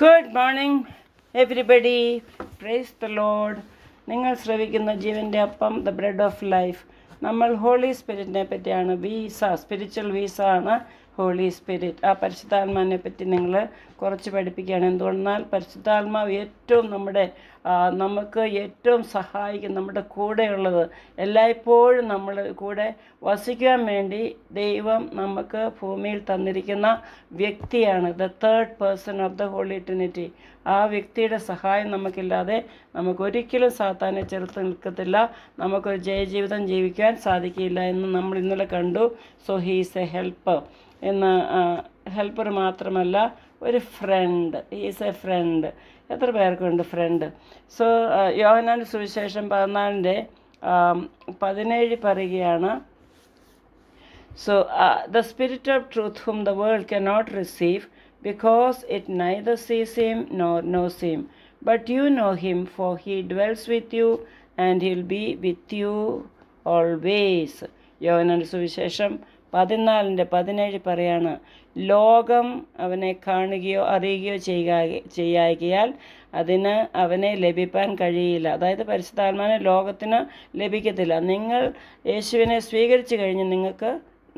Good morning everybody. Praise the load. നിങ്ങൾ ശ്രവിക്കുന്ന ജീവൻ്റെ അപ്പം, ദ ബ്രെഡ് ഓഫ് ലൈഫ്. നമ്മൾ ഹോളി സ്പിരിറ്റിനെ പറ്റിയാണ്. സ്പിരിച്വൽ വീസ ആണ് ഹോളി സ്പിരിറ്റ്. ആ പരിശുദ്ധാത്മാവിനെ പറ്റി നിങ്ങൾ കുറച്ച് പഠിപ്പിക്കുകയാണ്. എന്തുകൊണ്ടെന്നാൽ പരിശുദ്ധാത്മാവ് ഏറ്റവും നമുക്ക് ഏറ്റവും സഹായിക്കും, നമ്മുടെ കൂടെയുള്ളത്, എല്ലായ്പ്പോഴും നമ്മൾ കൂടെ വസിക്കാൻ വേണ്ടി ദൈവം നമുക്ക് ഭൂമിയിൽ തന്നിരിക്കുന്ന വ്യക്തിയാണ്. The third person of the Holy Trinity. ആ വ്യക്തിയുടെ സഹായം നമുക്കില്ലാതെ നമുക്കൊരിക്കലും സാത്താനെ ചെറുത്ത് നിൽക്കത്തില്ല, നമുക്കൊരു ജയജീവിതം ജീവിക്കാൻ സാധിക്കില്ല എന്ന് നമ്മൾ ഇന്നലെ കണ്ടു. സോ ഹീസ് എ ഹെൽപ്പർ എന്ന്. ഹെൽപ്പർ മാത്രമല്ല, ഒരു ഫ്രണ്ട്. He's a friend. എത്ര പേർക്കുണ്ട് ഫ്രണ്ട്? സോ യോഹന്നാന്റെ സുവിശേഷം 14:17 പറയുകയാണ്. So, the Spirit of truth whom the world cannot receive, because it neither sees him nor knows him. But you know him, for he dwells with you, and he'll be with you always. യോഹന്നാന്റെ സുവിശേഷം 14:17 പറയാണ്, ലോകം അവനെ കാണുകയോ അറിയുകയോ ചെയ്യായികയാൽ അതിന് അവനെ ലഭിപ്പാൻ കഴിയില്ല. അതായത് പരിശുദ്ധാത്മാവിനെ ലോകത്തിന് ലഭിക്കത്തില്ല. നിങ്ങൾ യേശുവിനെ സ്വീകരിച്ചു കഴിഞ്ഞ്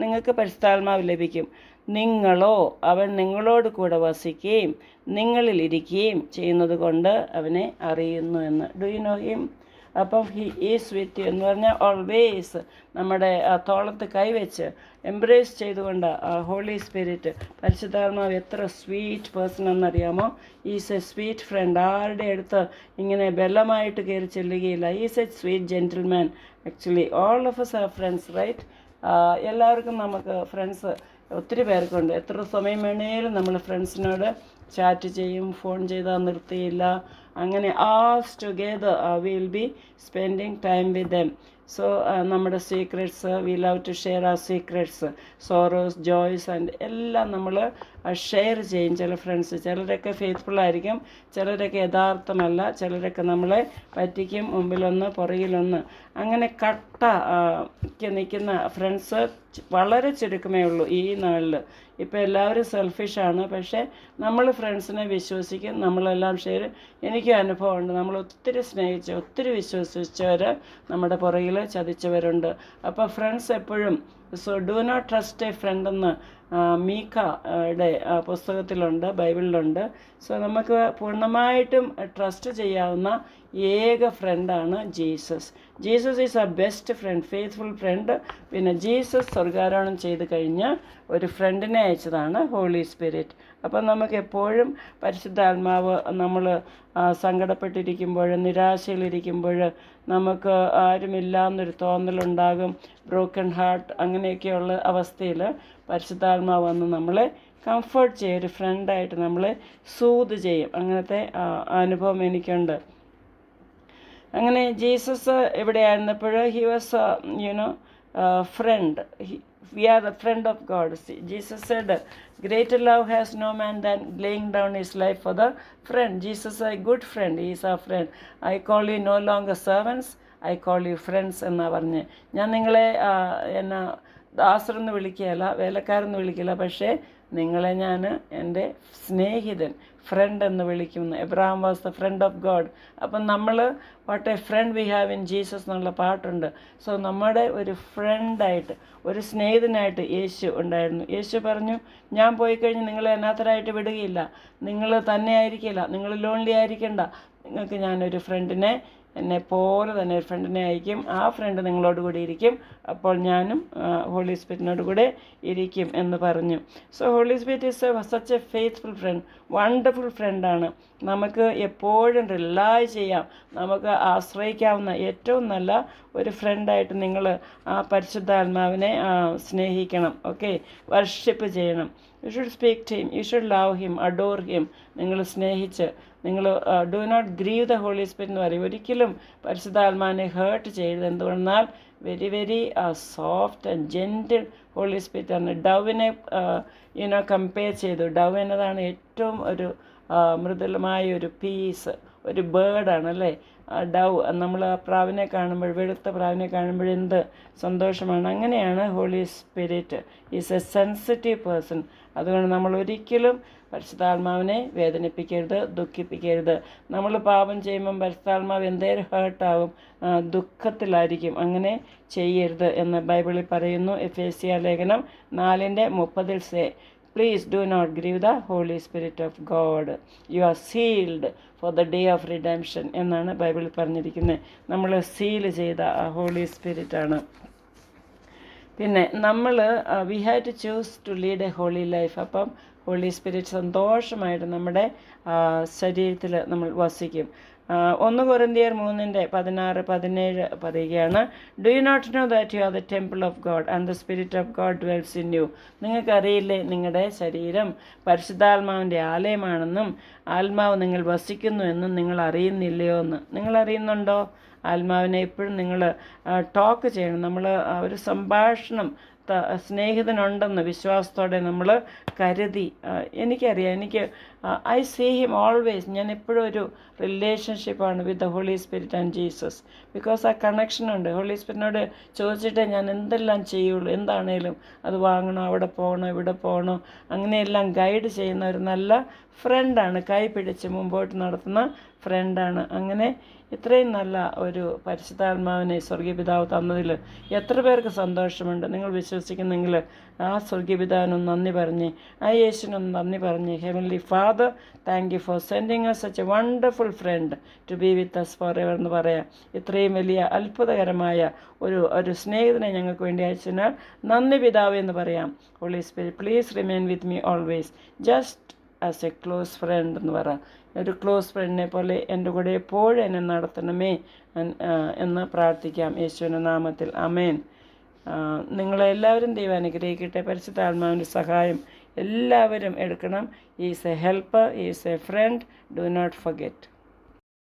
നിങ്ങൾക്ക് പരിശുദ്ധാത്മാവ് ലഭിക്കും. നിങ്ങളോ അവൻ നിങ്ങളോട് കൂടെ വസിക്കുകയും നിങ്ങളിൽ ഇരിക്കുകയും ചെയ്യുന്നത് കൊണ്ട് അവനെ അറിയുന്നു എന്ന്. Do you know him? അപ്പം ഹി ഈസ് വിത്ത് യു എന്ന് പറഞ്ഞാൽ ഓൾവേസ് നമ്മുടെ തോളത്ത് കൈവച്ച് എംബ്രേസ് ചെയ്തുകൊണ്ട് ഹോളി സ്പിരിറ്റ്, പരിശുദ്ധാത്മാവ് എത്ര സ്വീറ്റ് പേഴ്സൺ എന്നറിയാമോ? Is a sweet friend. ആരുടെ അടുത്ത് ഇങ്ങനെ ബലമായിട്ട് കയറി ചെല്ലുകയില്ല. Is a sweet gentleman. Actually all of us are friends, right? എല്ലാവർക്കും നമുക്ക് ഫ്രണ്ട്സ് ഒത്തിരി പേർക്കുണ്ട്. എത്ര സമയം വേണേലും നമ്മൾ ഫ്രണ്ട്സിനോട് ചാറ്റ് ചെയ്യും, ഫോൺ ചെയ്താൽ നിർത്തിയില്ല. അങ്ങനെ as together will be spending time with them. So നമ്മുടെ secrets, we love to share our secrets, sorrows, joys and എല്ലാം നമ്മൾ ഷെയർ ചെയ്യും. ചില ഫ്രണ്ട്സ്, ചിലരൊക്കെ ഫെയ്ത്ത്ഫുള്ളായിരിക്കും, ചിലരൊക്കെ യഥാർത്ഥമല്ല, ചിലരൊക്കെ നമ്മളെ പറ്റിക്കും, മുമ്പിലൊന്ന് പുറകിലൊന്ന്. അങ്ങനെ നിൽക്കുന്ന ഫ്രണ്ട്സ് വളരെ ചുരുക്കമേ ഉള്ളൂ ഈ നാളിൽ. ഇപ്പോൾ എല്ലാവരും സെൽഫിഷാണ്. പക്ഷേ നമ്മൾ ഫ്രണ്ട്സിനെ വിശ്വസിക്കും, നമ്മളെല്ലാം ഷെയർ. എനിക്കും അനുഭവമുണ്ട്. നമ്മൾ ഒത്തിരി സ്നേഹിച്ച് ഒത്തിരി വിശ്വസിച്ചവർ നമ്മുടെ പുറകിൽ ചതിച്ചവരുണ്ട്. അപ്പോൾ ഫ്രണ്ട്സ് എപ്പോഴും, so do not trust a friend എന്ന് മീക്കയുടെ പുസ്തകത്തിലുണ്ട്, ബൈബിളിലുണ്ട്. സോ നമുക്ക് പൂർണ്ണമായിട്ടും ട്രസ്റ്റ് ചെയ്യാവുന്ന ഏക ഫ്രണ്ടാണ് Jesus. Jesus is a best friend, faithful friend. പിന്നെ ജീസസ് സ്വർഗാരോഹണം ചെയ്ത് കഴിഞ്ഞ് ഒരു ഫ്രണ്ടിനെ അയച്ചതാണ് ഹോളി സ്പിരിറ്റ്. അപ്പം നമുക്ക് എപ്പോഴും പരിശുദ്ധാത്മാവ്, നമ്മൾ സങ്കടപ്പെട്ടിരിക്കുമ്പോൾ, നിരാശയിലിരിക്കുമ്പോൾ, നമുക്ക് ആരുമില്ലാന്നൊരു തോന്നലുണ്ടാകും, ബ്രോക്കൺ ഹാർട്ട്, അങ്ങനെയൊക്കെയുള്ള അവസ്ഥയിൽ പരിശുദ്ധാത്മാവ് വന്ന് നമ്മളെ കംഫർട്ട് ചെയ്യും, ഒരു ഫ്രണ്ടായിട്ട് നമ്മളെ സൂത് ചെയ്യും. അങ്ങനത്തെ അനുഭവം എനിക്കുണ്ട്. അങ്ങനെ ജീസസ് എവിടെയായിരുന്നപ്പോൾ he was friend. We are the friend of God. See, Jesus said, greater love has no man than laying down his life for the friend. Jesus is a good friend. He is our friend. I call you no longer servants, I call you friends എന്നാ പറഞ്ഞ്. ഞാൻ നിങ്ങളെ ദാസരെന്ന് വിളിക്കുകയല്ല, വേലക്കാരെന്ന് വിളിക്കില്ല, പക്ഷേ നിങ്ങളെ ഞാൻ എൻ്റെ സ്നേഹിതൻ, ഫ്രണ്ട് എന്ന് വിളിക്കുന്നു. Abraham was the friend of God. അപ്പം നമ്മൾ what a friend we have in Jesus എന്നുള്ള പാട്ടുണ്ട്. സോ നമ്മുടെ ഒരു ഫ്രണ്ടായിട്ട്, ഒരു സ്നേഹിതനായിട്ട് യേശു ഉണ്ടായിരുന്നു. യേശു പറഞ്ഞു, ഞാൻ പോയി കഴിഞ്ഞ് നിങ്ങളെ അനാഥരായിട്ട് വിടുകയില്ല, നിങ്ങൾ തന്നെ ആയിരിക്കില്ല, നിങ്ങൾ ലോൺലി ആയിരിക്കണ്ട, നിങ്ങൾക്ക് ഞാനൊരു ഫ്രണ്ടിനെ, എന്നെ പോലെ തന്നെ ഒരു ഫ്രണ്ടിനെ അയക്കും. ആ ഫ്രണ്ട് നിങ്ങളോട് കൂടി ഇരിക്കും. അപ്പോൾ ഞാനും ഹോളി സ്പിരിറ്റിനോട് കൂടെ ഇരിക്കും എന്ന് പറഞ്ഞു. So Holy Spirit is such a faithful friend, wonderful ഫ്രണ്ടാണ്. നമുക്ക് എപ്പോഴും റിലൈ ചെയ്യാം, നമുക്ക് ആശ്രയിക്കാവുന്ന ഏറ്റവും നല്ല ഒരു ഫ്രണ്ടായിട്ട് നിങ്ങൾ ആ പരിശുദ്ധാത്മാവിനെ സ്നേഹിക്കണം. ഓക്കെ, വർഷിപ്പ് ചെയ്യണം. You should speak to him, you should love him, adore him. നിങ്ങൾ സ്നേഹിച്ച്, നിങ്ങൾ do not grieve the holy Spirit എന്ന് പറയും. ഒരിക്കലും പരിശുദ്ധാത്മാവിനെ ഹേർട്ട് ചെയ്യരുത്. എന്തുകൊണ്ടെന്നാൽ very very soft and gentle Holy Spirit ആണ്. ഡവിനെ കമ്പയർ ചെയ്തു. ഡവ് എന്നതാണ് ഏറ്റവും ഒരു മൃദുലമായ ഒരു പീസ്. ഒരു ബേർഡാണ് അല്ലേ. ഡവ്, നമ്മൾ ആ പ്രാവിനെ കാണുമ്പോൾ, വെളുത്ത പ്രാവിനെ കാണുമ്പോൾ എന്ത് സന്തോഷമാണ്. അങ്ങനെയാണ് Holy Spirit is a sensitive person. അതുകൊണ്ട് നമ്മൾ ഒരിക്കലും പരിശുദ്ധാത്മാവിനെ വേദനിപ്പിക്കരുത്, ദുഃഖിപ്പിക്കരുത്. നമ്മൾ പാപം ചെയ്യുമ്പം പരിശുദ്ധാത്മാവ് എന്തേലും ഹേർട്ടാവും, ദുഃഖത്തിലായിരിക്കും. അങ്ങനെ ചെയ്യരുത് എന്ന് ബൈബിളിൽ പറയുന്നു. എഫേസ്യ ലേഖനം 4:30 Please do not grieve the Holy Spirit of God. You are sealed for the day of redemption എന്നാണ് ബൈബിളിൽ പറഞ്ഞിരിക്കുന്നത്. നമ്മൾ സീൽ ചെയ്ത ഹോളി സ്പിരിറ്റാണ്. പിന്നെ നമ്മൾ we have to choose to lead a holy life. അപ്പം ഹോളി സ്പിരിറ്റ് സന്തോഷമായിട്ട് നമ്മുടെ ശരീരത്തിൽ നമ്മൾ വസിക്കും. 1 കൊരിന്ത്യർ 3:16-17 പറയുകയാണ്, do you not know that you are the temple of God and the spirit of God dwells in you. നിങ്ങൾക്കറിയില്ലേ നിങ്ങളുടെ ശരീരം പരിശുദ്ധാത്മാവിൻ്റെ ആലയമാണെന്നും ആത്മാവ് നിങ്ങൾ വസിക്കുന്നു എന്നും നിങ്ങൾ അറിയുന്നില്ലയോ എന്ന്. നിങ്ങൾ അറിയുന്നുണ്ടോ? ആത്മാവിനെ എപ്പോഴും നിങ്ങൾ ടോക്ക് ചെയ്യണം. നമ്മൾ ഒരു സംഭാഷണം സ്നേഹിതനുണ്ടെന്ന് വിശ്വാസത്തോടെ നമ്മൾ കരുതി. എനിക്കറിയാം, എനിക്ക് ഐ സീ ഹിം ഓൾവേസ്. ഞാൻ എപ്പോഴും ഒരു റിലേഷൻഷിപ്പാണ് with the holy spirit and Jesus. Because ആ കണക്ഷനുണ്ട്. ഹോളി സ്പിരിറ്റിനോട് ചോദിച്ചിട്ടേ ഞാൻ എന്തെല്ലാം ചെയ്യുള്ളൂ. എന്താണേലും അത് വാങ്ങണോ, അവിടെ പോകണോ, ഇവിടെ പോകണോ, അങ്ങനെയെല്ലാം ഗൈഡ് ചെയ്യുന്ന ഒരു നല്ല ഫ്രണ്ടാണ്. കൈ പിടിച്ച് മുമ്പോട്ട് നടത്തുന്ന ഫ്രണ്ടാണ്. അങ്ങനെ ഇത്രയും നല്ല ഒരു പരിശുദ്ധാത്മാവിനെ സ്വർഗീയ പിതാവ് തന്നതിൽ എത്ര പേർക്ക് സന്തോഷമുണ്ട്. നിങ്ങൾ വിശ്വസിക്കുന്നെങ്കിൽ ആ സ്വർഗീയ പിതാവിനൊന്ന് നന്ദി പറഞ്ഞ്, ആ യേശുവിനൊന്ന് നന്ദി പറഞ്ഞ്, heavenly father thank you for sending us such a wonderful friend to be with us forever എന്ന് പറയാം. ഇത്രയും വലിയ അത്ഭുതകരമായ ഒരു സ്നേഹിതനെ ഞങ്ങൾക്ക് വേണ്ടി അയച്ചതിനാൽ നന്ദി പിതാവ് എന്ന് പറയാം. Holy spirit please remain with me always just as a close friend എന്ന് പറയാം. ഒരു ക്ലോസ് ഫ്രണ്ടിനെ പോലെ എൻ്റെ കൂടെ എപ്പോഴും എന്നെ നടത്തണമേ എന്ന് പ്രാർത്ഥിക്കാം യേശുവിൻ്റെ നാമത്തിൽ. ആമേൻ. നിങ്ങളെല്ലാവരും ദൈവം അനുഗ്രഹിക്കട്ടെ. പരിശുദ്ധാത്മാവിൻ്റെ സഹായം എല്ലാവരും എടുക്കണം. Is a helper, is a friend. Do not forget.